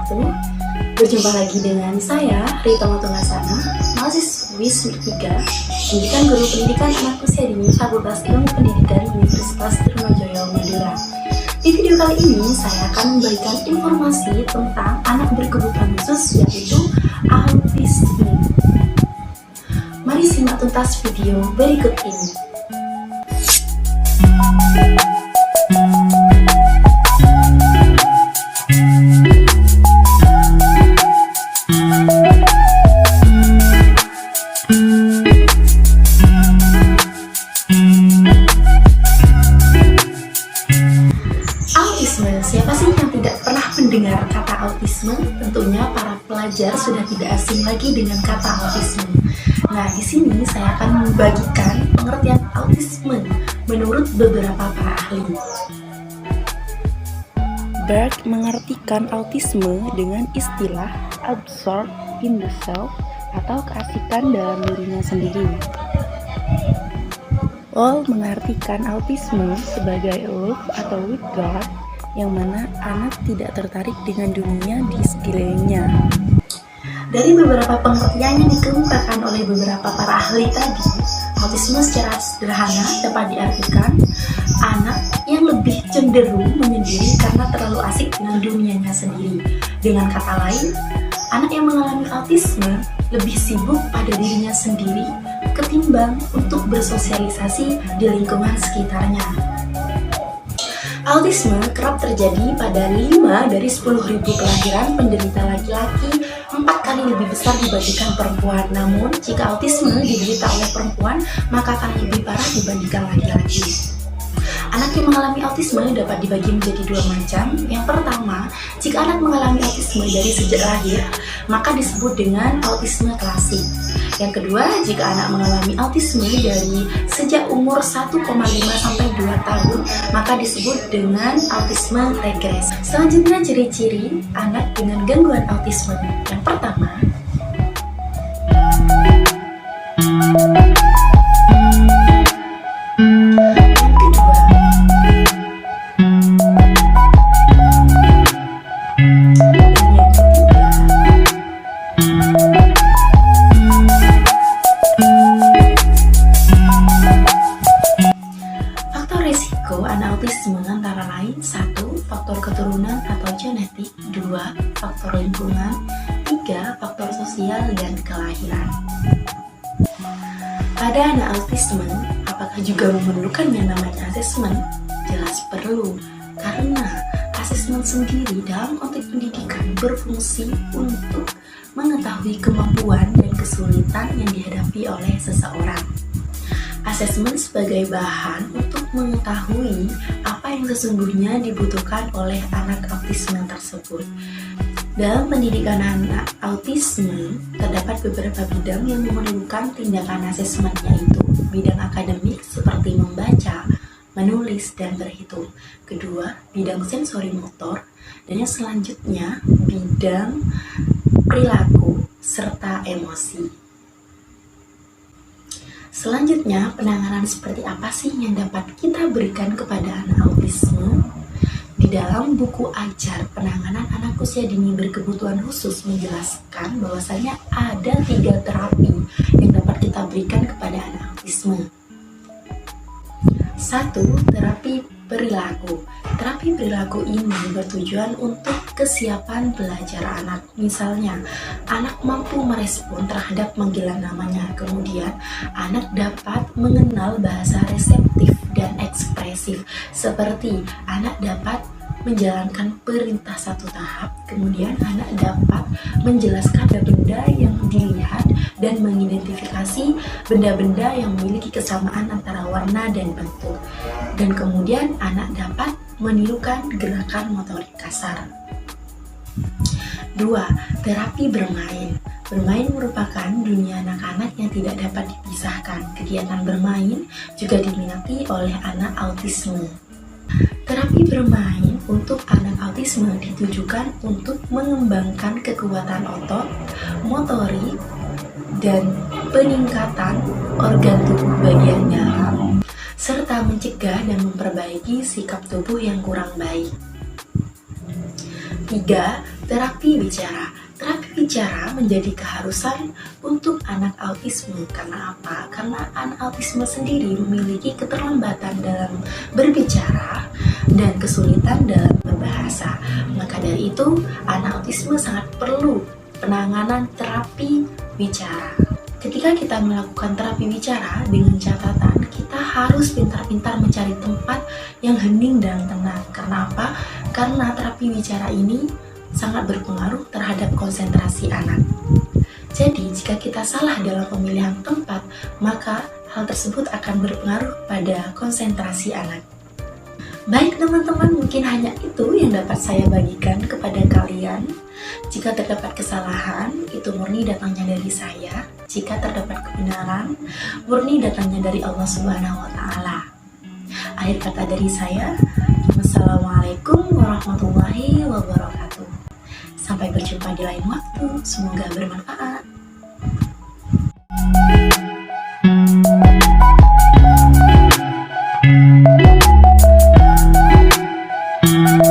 wabarakatuh. Berjumpa lagi dengan saya, Rita Motolasana, mahasiswi semester 3, Pendidikan Guru Pendidikan Anak Usia Dini Fakultas Ilmu Pendidikan Universitas Trunojoyo, Madura. Di video kali ini, saya akan memberikan informasi tentang anak berkebutuhan khusus, yaitu autisme. Mari simak tuntas video berikut ini. Siapa sih yang tidak pernah mendengar kata autisme? Tentunya para pelajar sudah tidak asing lagi dengan kata autisme. Nah, di sini saya akan membagikan pengertian autisme menurut beberapa para ahli. Berg mengartikan autisme dengan istilah absorbed in the self atau keasikan dalam dirinya sendiri. Wall mengartikan autisme sebagai aloof atau withdrawn, yang mana anak tidak tertarik dengan dunia di sekelilingnya. Dari beberapa pengertian yang dikemukakan oleh beberapa para ahli tadi, autisme secara sederhana dapat diartikan anak yang lebih cenderung menyendiri karena terlalu asik dengan dunianya sendiri. Dengan kata lain, anak yang mengalami autisme lebih sibuk pada dirinya sendiri ketimbang untuk bersosialisasi di lingkungan sekitarnya. Autisme kerap terjadi pada 5 dari 10.000 kelahiran penderita laki-laki, 4 kali lebih besar dibandingkan perempuan. Namun, jika autisme diderita oleh perempuan, maka akan lebih parah dibandingkan laki-laki. Anak yang mengalami autisme dapat dibagi menjadi 2 macam. Yang pertama, jika anak mengalami autisme dari sejak lahir, maka disebut dengan autisme klasik. Yang kedua, jika anak mengalami autisme dari sejak umur 1,5 sampai 2 tahun, maka disebut dengan autisme regres. Selanjutnya, ciri-ciri anak dengan gangguan autisme. Yang pertama, anak autisme antara lain 1. Faktor keturunan atau genetik, 2. Faktor lingkungan, 3. Faktor sosial dan kelahiran. Pada anak autisme, apakah juga memerlukan yang namanya asesmen? Jelas perlu, karena asesmen sendiri dalam konteks pendidikan berfungsi untuk mengetahui kemampuan dan kesulitan yang dihadapi oleh seseorang. Asesmen sebagai bahan untuk mengetahui apa yang sesungguhnya dibutuhkan oleh anak autisme tersebut. Dalam pendidikan anak autisme, terdapat beberapa bidang yang memerlukan tindakan asesmen, yaitu bidang akademik seperti membaca, menulis, dan berhitung. Kedua, bidang sensori motor, dan yang selanjutnya bidang perilaku serta emosi. Selanjutnya, penanganan seperti apa sih yang dapat kita berikan kepada anak autisme? Di dalam buku ajar penanganan anak usia dini berkebutuhan khusus menjelaskan bahwasanya ada 3 terapi yang dapat kita berikan kepada anak autisme. 1. Terapi perilaku. Terapi perilaku ini bertujuan untuk kesiapan belajar anak. Misalnya, anak mampu merespon terhadap panggilan namanya. Kemudian, anak dapat mengenal bahasa reseptif dan ekspresif. Seperti, anak dapat menjalankan perintah 1 tahap. Kemudian, anak dapat menjelaskan benda yang dilihat dan mengidentifikasi benda-benda yang memiliki kesamaan antara warna dan bentuk. Dan kemudian anak dapat menirukan gerakan motorik kasar. 2. Terapi bermain. Bermain merupakan dunia anak-anak yang tidak dapat dipisahkan. Kegiatan bermain juga diminati oleh anak autisme. Terapi bermain untuk anak autisme ditujukan untuk mengembangkan kekuatan otot, motorik, dan peningkatan organ tubuh bagian dalam, serta mencegah dan memperbaiki sikap tubuh yang kurang baik. 3. Terapi bicara. Terapi bicara menjadi keharusan untuk anak autisme. Karena apa? Karena anak autisme sendiri memiliki keterlambatan dalam berbicara dan kesulitan dalam berbahasa. Maka dari itu, anak autisme sangat perlu penanganan terapi bicara. Ketika kita melakukan terapi bicara, dengan catatan kita harus pintar-pintar mencari tempat yang hening dan tenang. Karena apa? Karena terapi bicara ini sangat berpengaruh terhadap konsentrasi anak. Jadi, jika kita salah dalam pemilihan tempat, maka hal tersebut akan berpengaruh pada konsentrasi anak. Baik teman-teman, mungkin hanya itu yang dapat saya bagikan kepada kalian. Jika terdapat kesalahan, itu murni datangnya dari saya. Jika terdapat kebenaran, murni datangnya dari Allah Subhanahu wa Ta'ala. Akhir kata dari saya, wassalamualaikum warahmatullahi wabarakatuh. Sampai berjumpa di lain waktu, semoga bermanfaat.